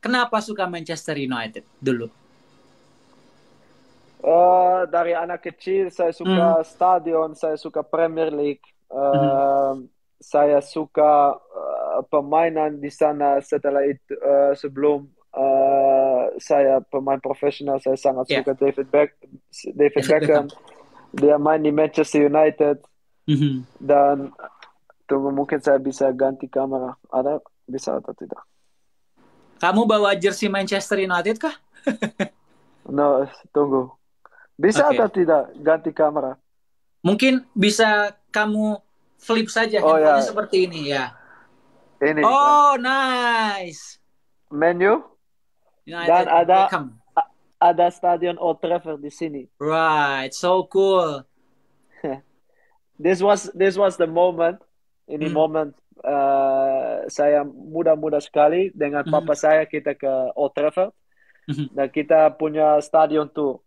kenapa suka Manchester United dulu? Dari anak kecil saya Hmm. suka stadion, saya suka Premier League, Mhm. saya suka permainan di sana. Setelah itu, sebelum saya pemain profesional, saya sangat Ya, suka David David Beckham. Beckham. Dia main di Manchester United Mhm. dan tunggu mungkin saya bisa ganti kamera. Ada bisa atau tidak? Kamu bawa jersey Manchester United kah? No, tunggu. Bisa atau Oke. tidak ganti kamera? Mungkin bisa kamu flip saja Oh handphonenya ya, seperti ini ya. ini kan Oh, nice. menu dan United Beckham. ada stadion Old Trafford di sini. Right, so cool. This was the moment. Ini Mhm. momen saya muda-muda sekali dengan Mhm. papa saya kita ke Old Trafford Mhm. dan kita punya stadion tour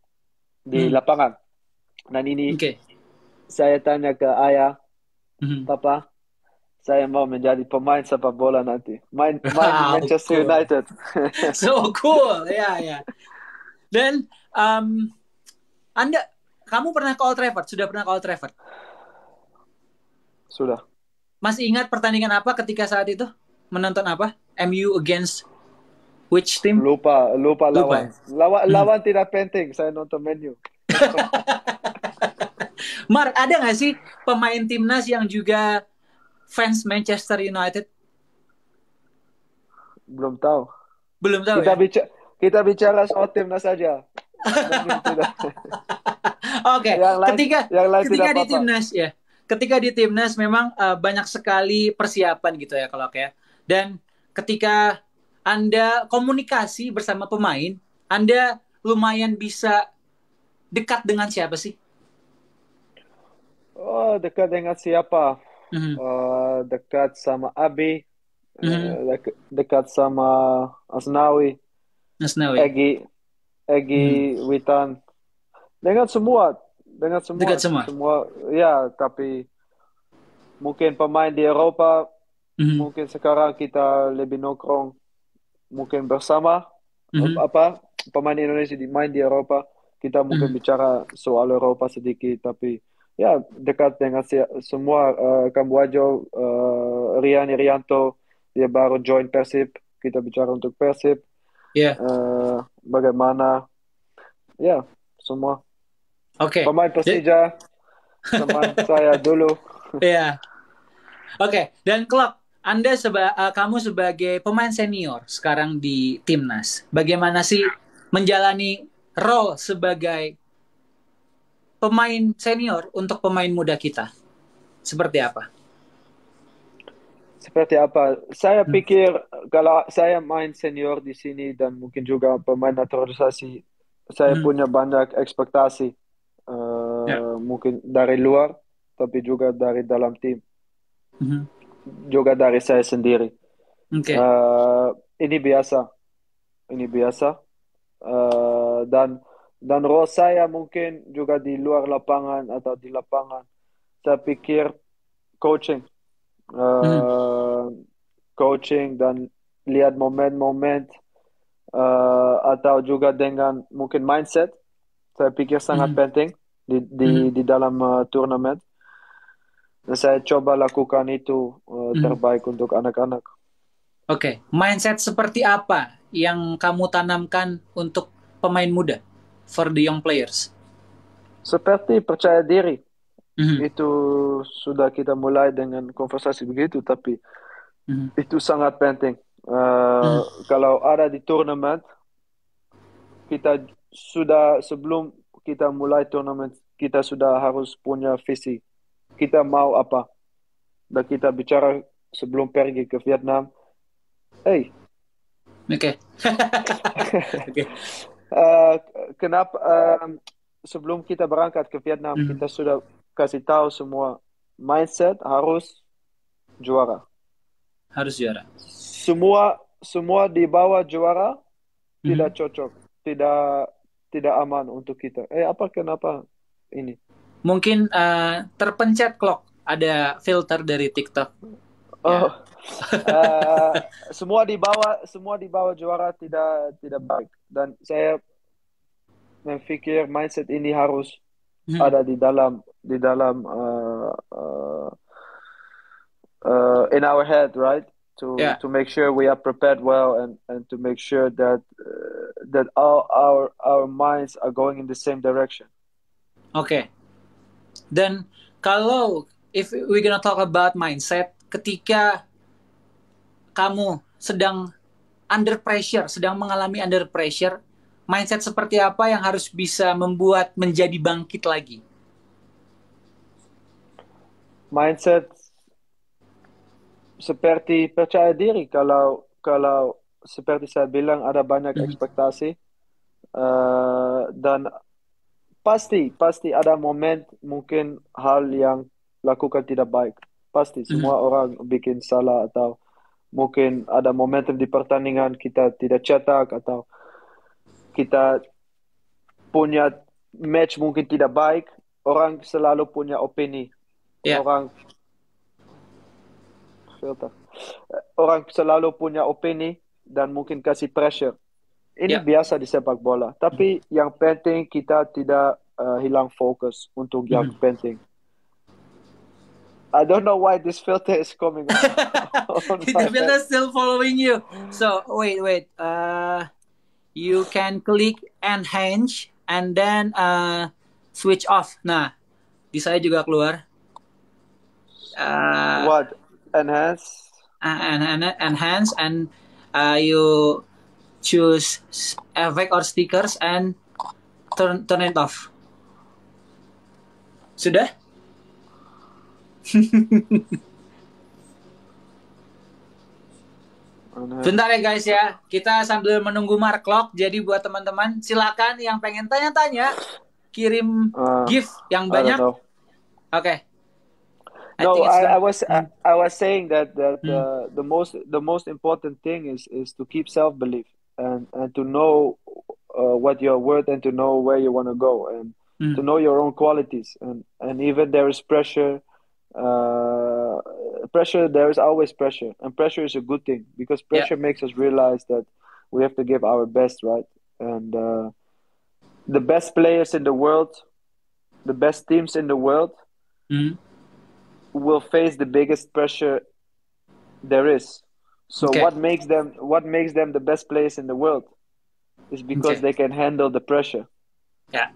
di Mhm. lapangan. Dan ini Oke. saya tanya ke ayah, Mhm. papa, saya mau menjadi pemain sepak bola nanti. Main di Wow, Manchester cool. United. So cool. Ya, ya. Dan Anda kamu pernah ke Old Trafford? Sudah pernah ke Old Trafford? Sudah. Masih ingat pertandingan apa ketika saat itu? Menonton apa? MU against which team? Lupa Lupa ya? lawan. Lawan Hmm. lawan tidak penting. Saya nonton menu. Mark, ada nggak sih pemain timnas yang juga fans Manchester United? Belum tahu. Belum tahu Kita ya? bicara kita bicara soal timnas saja. Menu tidak. Oke, Yang lain ketika yang lain ketika tidak di apa-apa. timnas ya, ketika di timnas memang banyak sekali persiapan gitu ya kalau kayak. Dan ketika Anda komunikasi bersama pemain, Anda lumayan bisa dekat dengan siapa sih? Oh, dekat dengan siapa? Mhm. Dekat sama Abi, Mhm. dekat sama Asnawi, Mas Nawi. Egi, Mhm. Egi Witan, dengan Dekat semua, semua. semua ya. Tapi mungkin pemain di Eropa, Mhm. mungkin sekarang kita lebih nongkrong, mungkin bersama Mhm. apa pemain Indonesia main di Eropa, kita mungkin Mhm. bicara soal Eropa sedikit. Tapi ya dekat dengan semua. Kambuajo, Rian Irianto, dia baru join Persib, kita bicara untuk Persib. Ya, Bagaimana ya semua oke. pemain Persija teman saya dulu. Ya, oke. Dan Klok, kamu sebagai pemain senior sekarang di timnas, bagaimana sih menjalani role sebagai pemain senior untuk pemain muda kita? Seperti apa? Seperti apa? Saya Hmm. pikir kalau saya main senior di sini dan mungkin juga pemain naturalisasi, saya Hmm. punya banyak ekspektasi. Ya. Mungkin dari luar, tapi juga dari dalam tim, Hmm. juga dari saya sendiri. Oke. Eh, ini biasa, ini biasa. Dan role saya mungkin juga di luar lapangan atau di lapangan. Saya pikir coaching. Hmm. eh, Coaching dan lihat momen-momen, atau juga dengan mungkin mindset, saya pikir sangat Hmm. penting Hmm. di dalam turnamen. Dan saya coba lakukan itu Hmm. terbaik untuk anak-anak. Oke. Mindset seperti apa yang kamu tanamkan untuk pemain muda for the young players? Seperti percaya diri, Hmm. itu sudah kita mulai dengan konversasi begitu, tapi Hmm. itu sangat penting. Hmm. Kalau ada di turnamen, kita sudah sebelum kita mulai turnamen, kita sudah harus punya visi. Kita mau apa? Dan kita bicara sebelum pergi ke Vietnam. Hey, Oke. Oke. eh, kenapa sebelum kita berangkat ke Vietnam, Hmm. kita sudah kasih tahu semua mindset harus juara. Harus juara. Semua semua di bawah juara Hmm. tidak cocok, tidak tidak aman untuk kita. Apa kenapa ini? Mungkin terpencet clock ada filter dari TikTok. Oh, Ya. eh, semua di bawah juara tidak baik. Dan saya berpikir mindset ini harus Hmm. ada di dalam in our head, right? To Ya. make sure we are prepared well, and to make sure that that all our minds are going in the same direction. Oke. Dan kalau if we gonna talk about mindset, ketika kamu sedang under pressure, sedang mengalami under pressure, mindset seperti apa yang harus bisa membuat menjadi bangkit lagi? Mindset seperti percaya diri. Kalau seperti saya bilang ada banyak Mhm. ekspektasi, dan pasti ada momen mungkin hal yang lakukan tidak baik. Pasti Mhm. semua orang bikin salah, atau mungkin ada momentum di pertandingan kita tidak cetak, atau kita punya match mungkin tidak baik. Orang selalu punya opini. Ya, Orang filter. Orang selalu punya opini dan mungkin kasih pressure. Ini ya. biasa di sepak bola. Tapi yang penting kita tidak hilang fokus untuk yang Mhm. penting. I don't know why this filter is coming on The my head. filter still following you. So wait. You can click enhance and then switch off. Nah, di saya juga keluar. Uh, What? Enhance? and enhance and you choose effect or stickers and turn it off. Sudah? Enhance. Bentar ya guys ya. Kita sambil menunggu Mark Lock. Jadi buat teman-teman silakan yang pengen tanya-tanya kirim gift yang I don't banyak. know. Oke. I No, think it's I done. was I was saying that Hmm. the most important thing is to keep self-belief, and to know what you're worth, and to know where you want to go, and to Hmm. know your own qualities, and even there is pressure. Uh, Pressure, there is always pressure, and pressure is a good thing because Ya. pressure makes us realize that we have to give our best, right? And the best players in the world, the best teams in the world, Hmm. will face the biggest pressure there is. So Oke. what makes them the best players in the world is because Oke. they can handle the pressure Ya.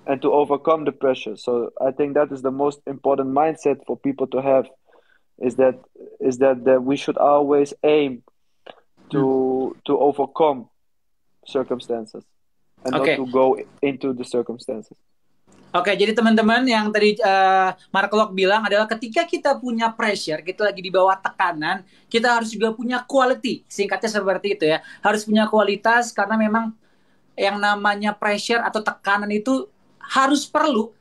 and to overcome the pressure. So I think that is the most important mindset for people to have, is that we should always aim Hmm. to overcome circumstances and not Oke. to go into the circumstances. Oke, jadi teman-teman yang tadi Mark Lock bilang adalah ketika kita punya pressure, kita lagi di bawah tekanan, kita harus juga punya quality. Singkatnya seperti itu ya. Harus punya kualitas karena memang yang namanya pressure atau tekanan itu harus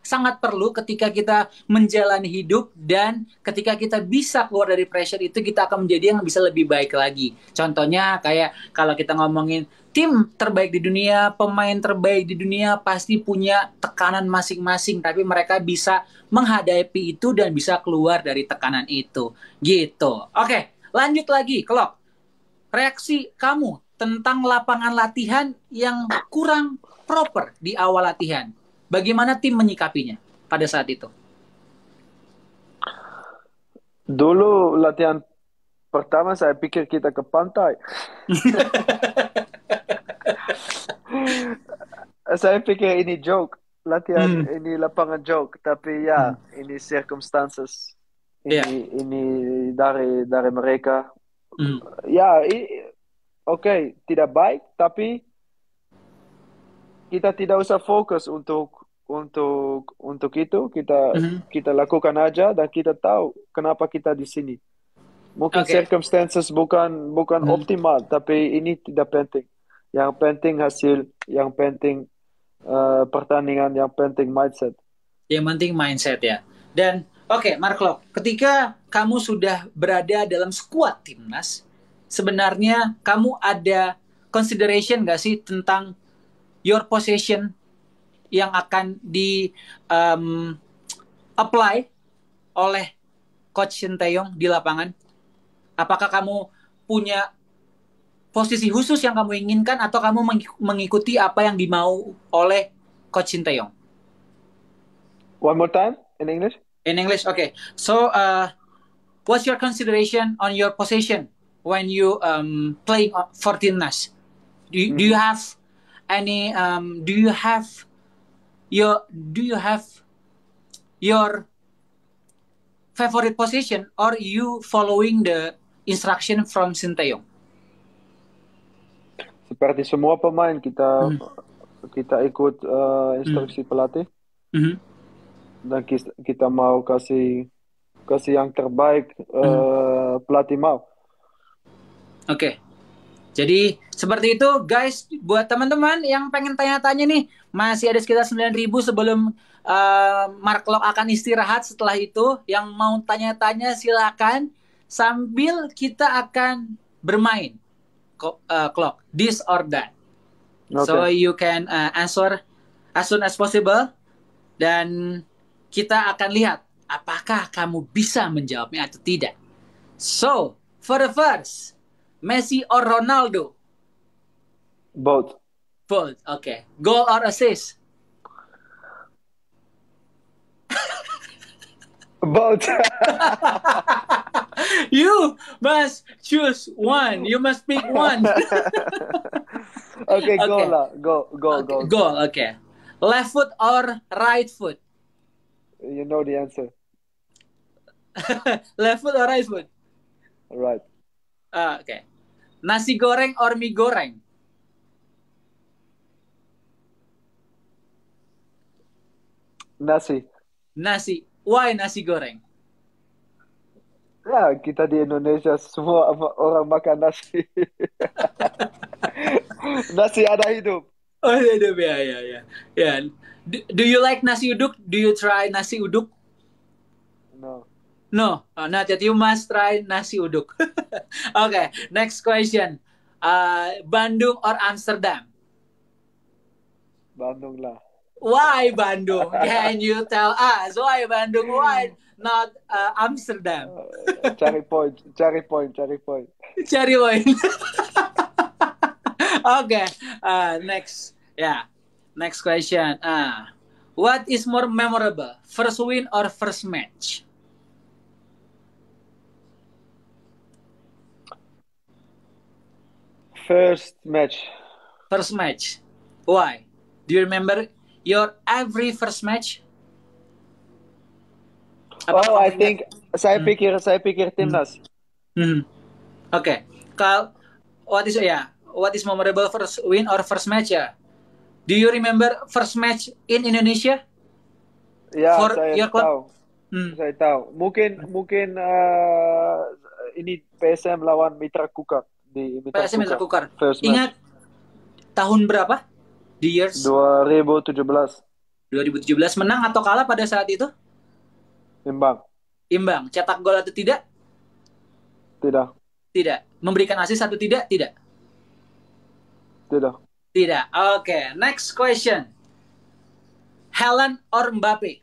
sangat perlu ketika kita menjalani hidup, dan ketika kita bisa keluar dari pressure itu kita akan menjadi yang bisa lebih baik lagi. Contohnya kayak kalau kita ngomongin tim terbaik di dunia, pemain terbaik di dunia pasti punya tekanan masing-masing, tapi mereka bisa menghadapi itu dan bisa keluar dari tekanan itu. Gitu. Oke, lanjut lagi, Klok. Reaksi kamu tentang lapangan latihan yang kurang proper di awal latihan. Bagaimana tim menyikapinya pada saat itu? Dulu latihan pertama saya pikir kita ke pantai. Saya pikir ini joke, latihan Hmm. ini lapangan joke, tapi ya Hmm. ini circumstances, Ya. ini dari mereka. Hmm. Ya, oke, tidak baik, tapi kita tidak usah fokus untuk itu. Kita Hmm. kita lakukan aja dan kita tahu kenapa kita di sini. Mungkin Oke. circumstances bukan Hmm. optimal, tapi ini tidak penting. Yang penting hasil, yang penting pertandingan, yang penting mindset. Yang penting mindset ya. Dan oke, Mark Lok, ketika kamu sudah berada dalam skuad timnas, sebenarnya kamu ada consideration nggak sih tentang your possession yang akan di apply oleh Coach Sinteyong di lapangan? Apakah kamu punya posisi khusus yang kamu inginkan atau kamu mengikuti apa yang dimau oleh Coach Sinteyong? One more time in English. In English, okay. So, what's your consideration on your position when you playing for Timnas? Do you have any do you have your favorite position or you following the instruction from Sinteyong? Seperti semua pemain kita ikut instruksi pelatih Mhm. dan kita mau kasih yang terbaik pelatih mau. Oke. Jadi seperti itu guys, buat teman-teman yang pengen tanya-tanya nih, masih ada sekitar 9.000 sebelum Mark Klok akan istirahat. Setelah itu yang mau tanya-tanya silakan sambil kita akan bermain Klok, this or that. Okay. So you can answer as soon as possible dan kita akan lihat apakah kamu bisa menjawabnya atau tidak. So, for the first, Messi or Ronaldo? Both. Both, okay. Goal or assist? Both. You must choose one. You must pick one. Okay, go Okay. lah. Go. Goal, okay. Left foot or right foot? You know the answer. Left foot or right foot? Right. Okay. Nasi goreng or mie goreng? Nasi. Nasi. Why nasi goreng? Ya, kita di Indonesia semua orang makan nasi. Nasi ada hidup. Oh, ya. Do you like nasi uduk? Do you try nasi uduk? No. No, not yet. You must try nasi uduk. Okay, next question. Bandung or Amsterdam? Bandung lah. Why Bandung? Can you tell us why Bandung? Why not Amsterdam? Cari point. Cari poin. Okay, next. Yeah, next question. What is more memorable, first win or first match? First match. First match. Why? Do you remember your every first match? Oh, I think saya pikir timnas. Okay. What is memorable first win or first match ya? Do you remember first match in Indonesia? Ya, For saya your club? tahu. Saya tahu. Mungkin ini PSM lawan Mitra Kukar di PSM Mitra Kukar. First match. Ingat tahun berapa? The years? 2017. 2017 menang atau kalah pada saat itu? Imbang. Cetak gol atau tidak? Tidak. Memberikan assist atau tidak? Tidak. Okay. Next question. Haaland or Mbappe?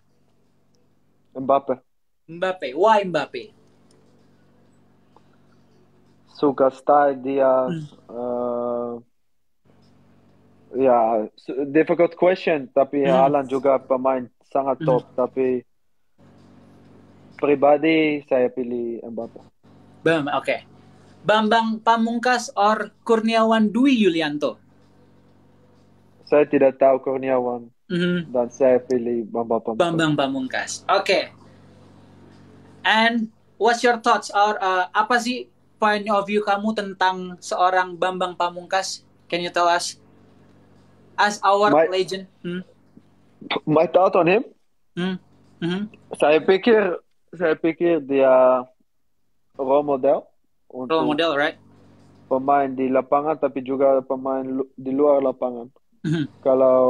Mbappe. Why Mbappe? Suka style dia. Difficult question. Tapi Haaland juga pemain sangat top. Tapi pribadi saya pilih Mbappe. Okay. Bambang Pamungkas or Kurniawan Dwi Yulianto? Saya tidak tahu Kurniawan. Dan saya pilih Bambang Pamungkas. Okay. And what's your thoughts or apa sih point of view kamu tentang seorang Bambang Pamungkas? Can you tell us? As our legend. My thought on him? Saya pikir dia role model. Role model, right? Pemain di lapangan tapi juga pemain di luar lapangan. Kalau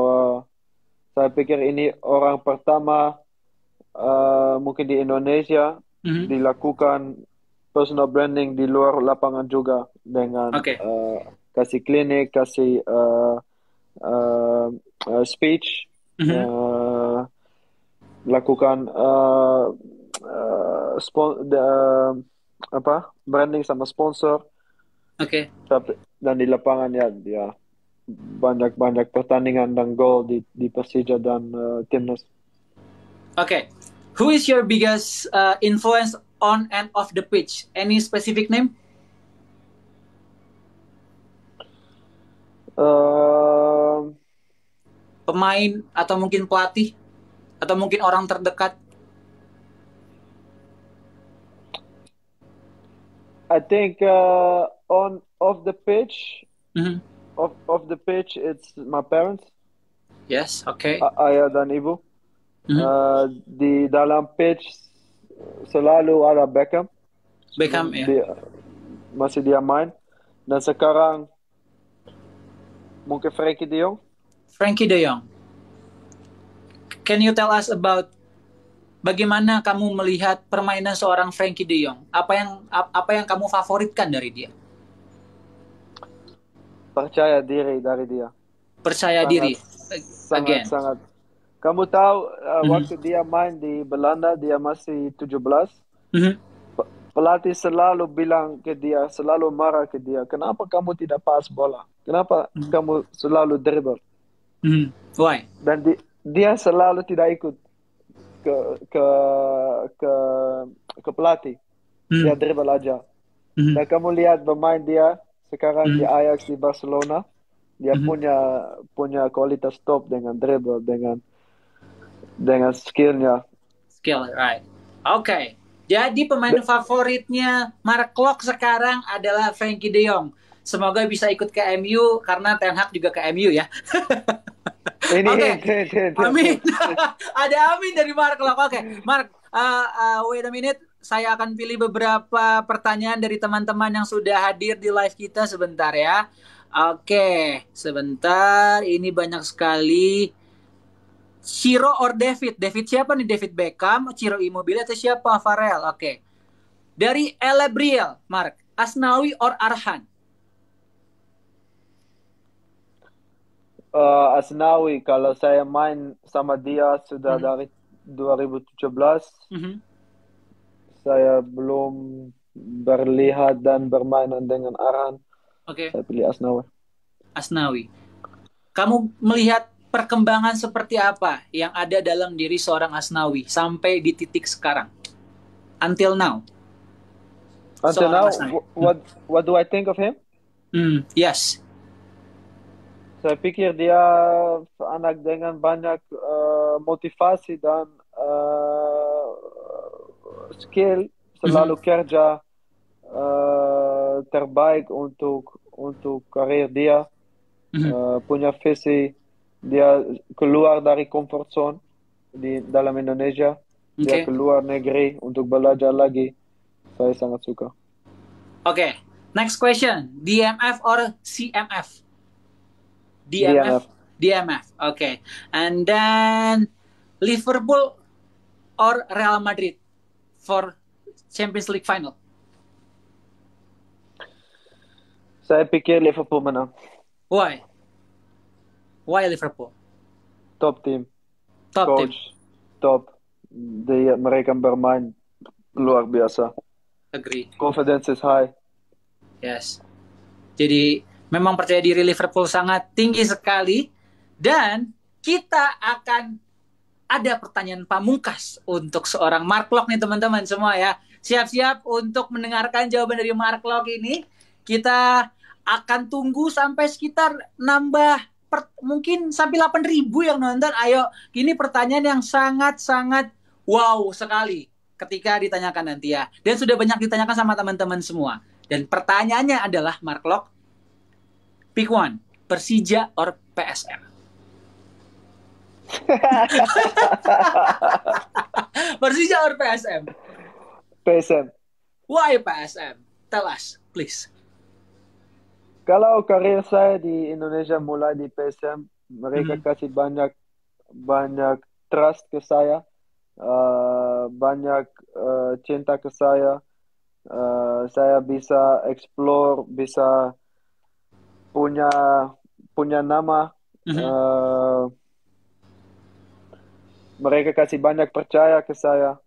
saya pikir ini orang pertama mungkin di Indonesia dilakukan personal branding di luar lapangan juga dengan kasih klinik, kasih speech, lakukan branding sama sponsor. Oke. Dan di lapangan ya banyak pertandingan dan gol di Persija dan timnas. Oke. Who is your biggest influence on and off the pitch? Any specific name? Pemain atau mungkin pelatih atau mungkin orang terdekat? I think off the pitch, off the pitch, it's my parents. Yes, oke. Ayah dan ibu. Di dalam pitch selalu ada Beckham. Beckham ya. Masih dia main. Dan sekarang mungkin Frenkie de Jong. Frenkie de Jong. Can you tell us about bagaimana kamu melihat permainan seorang Frenkie de Jong? Apa yang kamu favoritkan dari dia? Percaya diri dari dia. Percaya diri. Sangat. Kamu tahu waktu dia main di Belanda, dia masih 17. Pelatih selalu bilang ke dia, selalu marah ke dia, kenapa kamu tidak pas bola? Kenapa kamu selalu dribble? Why? Dan dia selalu tidak ikut ke pelatih. Dia dribble aja. Dan kamu lihat bermain dia sekarang di Ajax, di Barcelona, dia punya kualitas top dengan dribble, dengan skillnya. Skill, right? Oke. Jadi pemain favoritnya Mark Klok sekarang adalah Frenkie de Jong. Semoga bisa ikut ke MU karena Ten Hag juga ke MU ya. Oke. Amin. Ada amin dari Mark Klok. Oke, Mark, wait a minute. Saya akan pilih beberapa pertanyaan dari teman-teman yang sudah hadir di live kita sebentar ya. Oke, sebentar. Ini banyak sekali. Ciro or David? David siapa nih? David Beckham, Ciro Immobile atau siapa? Farrell. Oke. Dari Elebriel, Mark. Asnawi or Arhan? Asnawi, kalau saya main sama dia sudah dari 2017. Saya belum berlihat dan bermain dengan Arhan. Oke. Saya pilih Asnawi. Asnawi. Kamu melihat perkembangan seperti apa yang ada dalam diri seorang Asnawi sampai di titik sekarang? Until now. Until now, what do I think of him? Yes. Saya pikir dia anak dengan banyak motivasi dan skill, selalu kerja terbaik untuk karir dia, punya visi. Dia keluar dari comfort zone di dalam Indonesia. Dia keluar negeri untuk belajar lagi. Saya sangat suka. Oke. Next question. DMF or CMF? DMF. Oke. And then Liverpool or Real Madrid for Champions League final? Saya pikir Liverpool menang. Why Liverpool? Top team. Coach, top. Mereka bermain luar biasa. Agree. Confidence is high. Yes. Jadi memang percaya diri Liverpool sangat tinggi sekali. Dan kita akan ada pertanyaan pamungkas untuk seorang Mark Klok nih teman-teman semua ya. Siap-siap untuk mendengarkan jawaban dari Mark Klok ini. Kita akan tunggu sampai sekitar nambah mungkin sampai 8.000 yang nonton. Ayo, ini pertanyaan yang sangat-sangat wow sekali ketika ditanyakan nanti ya. Dan sudah banyak ditanyakan sama teman-teman semua. Dan pertanyaannya adalah, Mark Klok, pick one, Persija or PSM? Persija or PSM? PSM. Why PSM? Tell us, please. Kalau karir saya di Indonesia mulai di PSM, mereka kasih banyak trust ke saya, banyak cinta ke saya. Saya bisa explore, bisa punya nama. Mereka kasih banyak percaya ke saya.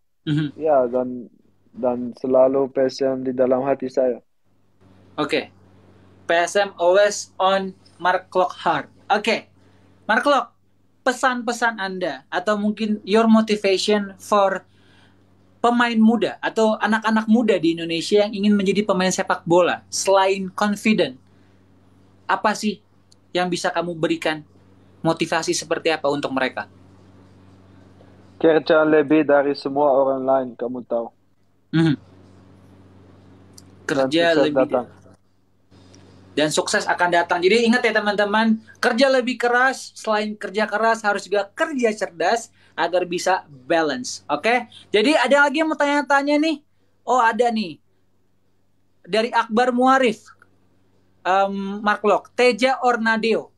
Ya, dan dan selalu PSM di dalam hati saya. Oke. PSM always on Mark Klok heart. Oke. Mark Klok, pesan-pesan Anda atau mungkin your motivation for pemain muda atau anak-anak muda di Indonesia yang ingin menjadi pemain sepak bola selain confident, apa sih yang bisa kamu berikan motivasi seperti apa untuk mereka? Kerja lebih dari semua orang lain, kamu tahu. Mhm. Dan Kerja sukses lebih datang. dan sukses akan datang. Jadi ingat ya teman-teman, kerja lebih keras, selain kerja keras harus juga kerja cerdas agar bisa balance. Oke? Jadi ada lagi yang mau tanya-tanya nih? Oh ada nih. Dari Akbar Muarif, Mark Lok, Teja or Nadeo?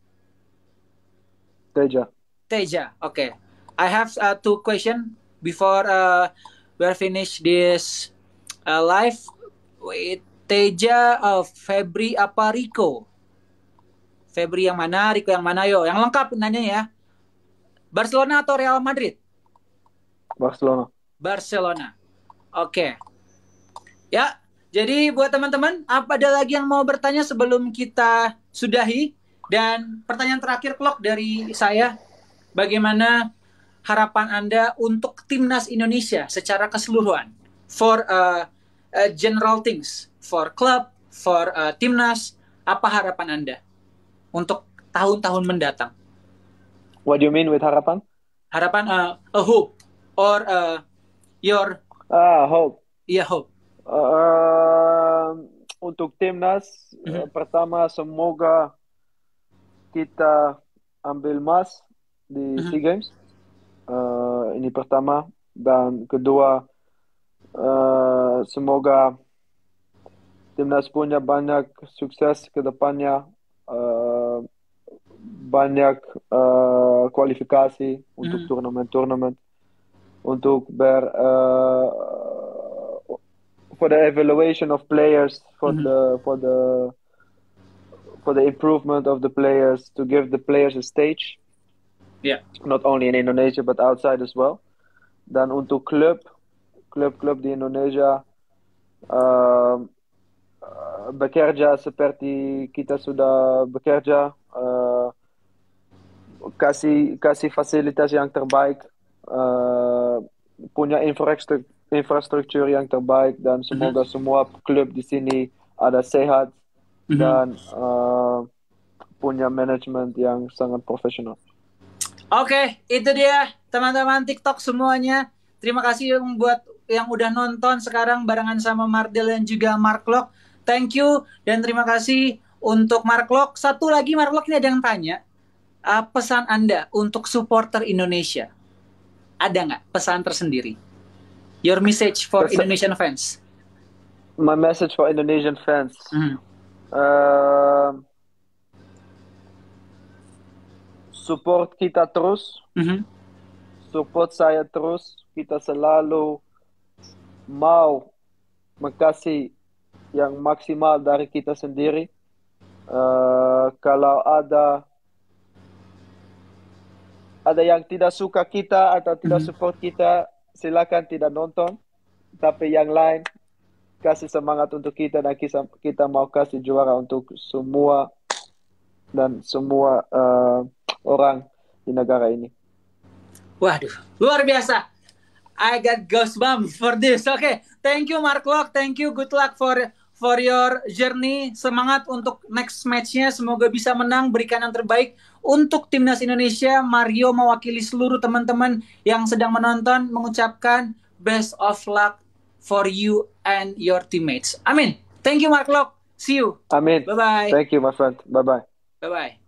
Teja. Teja, okay. I have two questions before we finish this live. Wait, Teja, Febri apa Rico? Febri yang mana, Rico yang mana yo? Yang lengkap nanya ya. Barcelona atau Real Madrid? Barcelona. Barcelona. Oke. Okay. Ya, jadi buat teman-teman, apa ada lagi yang mau bertanya sebelum kita sudahi? Dan pertanyaan terakhir, Klok, dari saya, bagaimana harapan Anda untuk timnas Indonesia secara keseluruhan? For general things, for club, for timnas, apa harapan Anda untuk tahun-tahun mendatang? What do you mean with harapan? Harapan, a hope, or your... Hope. Yeah, hope. Untuk timnas, pertama semoga kita ambil emas di SEA Games. Ini pertama. Dan kedua, semoga timnas punya banyak sukses ke depannya. Banyak kualifikasi untuk turnamen-turnamen. Untuk for the evaluation of players, for the improvement of the players, to give the players a stage. Yeah. Not only in Indonesia but outside as well. Dan untuk klub di Indonesia bekerja seperti kita sudah bekerja, kasih fasilitas yang terbaik, punya infrastruktur yang terbaik, dan semoga semua klub di sini ada sehat dan punya manajemen yang sangat profesional. Oke, itu dia teman-teman TikTok semuanya. Terima kasih buat yang udah nonton sekarang barengan sama Mardel dan juga Mark Lok. Thank you dan terima kasih untuk Mark Lok. Satu lagi Mark Lok, ini ada yang tanya, pesan Anda untuk supporter Indonesia. Ada nggak pesan tersendiri? Your message for Indonesian fans. My message for Indonesian fans. Support kita terus. Support saya terus. Kita selalu mau makasih yang maksimal dari kita sendiri. Kalau ada yang tidak suka kita atau tidak support kita, silakan tidak nonton. Tapi yang lain, kasih semangat untuk kita, dan kita mau kasih juara untuk semua dan semua orang di negara ini. Waduh, luar biasa. I got goosebumps for this. Okay, thank you Mark Lok, thank you, good luck for your journey. Semangat untuk next match-nya, semoga bisa menang, berikan yang terbaik untuk timnas Indonesia. Mario mewakili seluruh teman-teman yang sedang menonton mengucapkan best of luck for you and your teammates. Amin. Thank you Mark Lok. See you. Amin. Bye-bye. Thank you my friend. Bye-bye. Bye-bye.